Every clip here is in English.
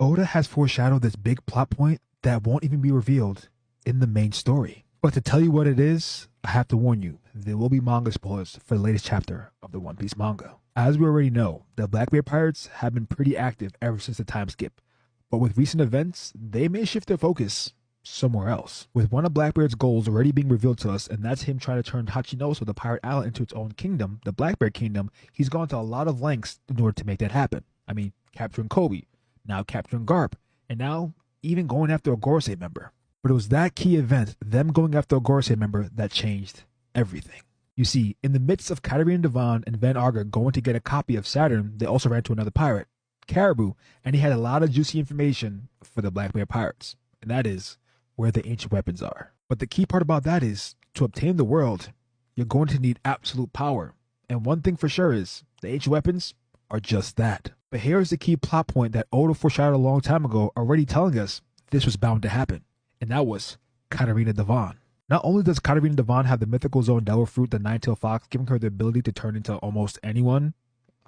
Oda has foreshadowed this big plot point that won't even be revealed in the main story. But to tell you what it is, I have to warn you, there will be manga spoilers for the latest chapter of the One Piece manga. As we already know, the Blackbeard Pirates have been pretty active ever since the time skip, but with recent events, they may shift their focus somewhere else. With one of Blackbeard's goals already being revealed to us, and that's him trying to turn Hachinoso, the pirate island, into its own kingdom, the Blackbeard Kingdom, he's gone to a lot of lengths in order to make that happen. I mean, capturing Kobe, now capturing Garp, and now even going after a Gorosei member. But it was that key event, them going after a Gorosei member, that changed everything. You see, in the midst of Katarina Devon and Van Arger going to get a copy of Saturn, they also ran into another pirate, Caribou, and he had a lot of juicy information for the Blackbeard Pirates, and that is where the ancient weapons are. But the key part about that is, to obtain the world, you're going to need absolute power. And one thing for sure is, the ancient weapons are just that. But here's the key plot point that Oda foreshadowed a long time ago, already telling us this was bound to happen. And that was Katarina Devon. Not only does Katarina Devon have the mythical zone devil fruit, the nine-tailed fox, giving her the ability to turn into almost anyone,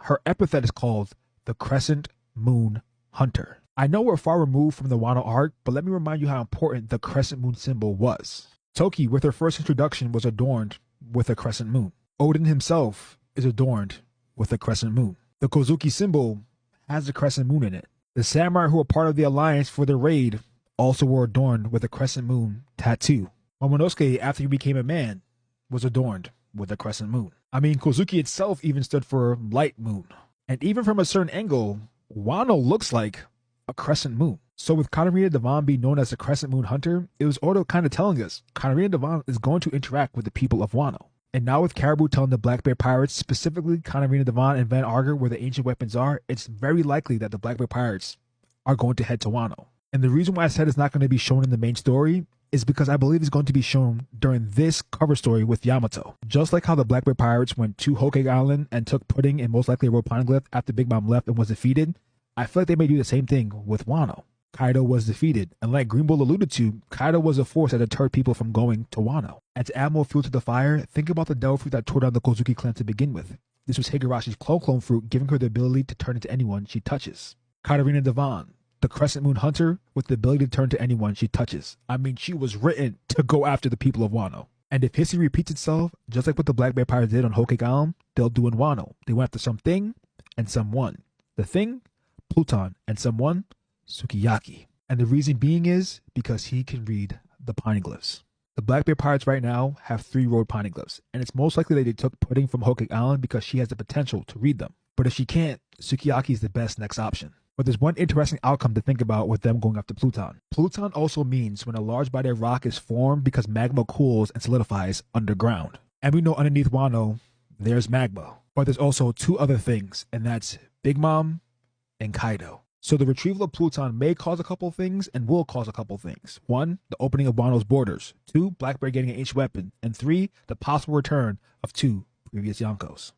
her epithet is called the Crescent Moon Hunter. I know we're far removed from the Wano arc, but let me remind you how important the crescent moon symbol was. Toki, with her first introduction, was adorned with a crescent moon. Odin himself is adorned with a crescent moon. The Kozuki symbol has a crescent moon in it. The samurai who were part of the alliance for the raid also were adorned with a crescent moon tattoo. Momonosuke, after he became a man, was adorned with a crescent moon. I mean, Kozuki itself even stood for light moon. And even from a certain angle, Wano looks like a crescent moon. So with Katarina Devon being known as the Crescent Moon Hunter, it was Oda kind of telling us Katarina Devon is going to interact with the people of Wano. And now with Caribou telling the Blackbeard Pirates, specifically Katarina Devon and Van Arger, where the ancient weapons are, it's very likely that the Blackbeard Pirates are going to head to Wano. And the reason why I said it's not going to be shown in the main story is because I believe it's going to be shown during this cover story with Yamato. Just like how the Blackbeard Pirates went to Hokage Island and took pudding and most likely a rope poneglyph after Big Mom left and was defeated, I feel like they may do the same thing with Wano. Kaido was defeated, and like Green Bull alluded to, Kaido was a force that deterred people from going to Wano. And to add more fuel to the fire, think about the devil fruit that tore down the Kozuki clan to begin with. This was Higarashi's clone fruit, giving her the ability to turn into anyone she touches. Katarina Devon, the Crescent Moon Hunter, with the ability to turn to anyone she touches. I mean, she was written to go after the people of Wano. And if history repeats itself, just like what the Blackbeard Pirates did on Hokage Island, they'll do in Wano. They went after something and someone. The thing, Pluton, and someone, Sukiyaki. And the reason being is because he can read the poneglyphs. The Blackbeard Pirates right now have 3 road poneglyphs, and it's most likely that they took Pudding from Hokage Island because she has the potential to read them. But if she can't, Sukiyaki is the best next option. But there's one interesting outcome to think about with them going after Pluton. Pluton also means when a large body of rock is formed because magma cools and solidifies underground. And we know underneath Wano, there's magma. But there's also 2 other things, and that's Big Mom and Kaido. So the retrieval of Pluton may cause a couple of things and will cause a couple of things. 1, the opening of Wano's borders. 2, Blackbeard getting an ancient weapon. And 3, the possible return of 2 previous Yonkos.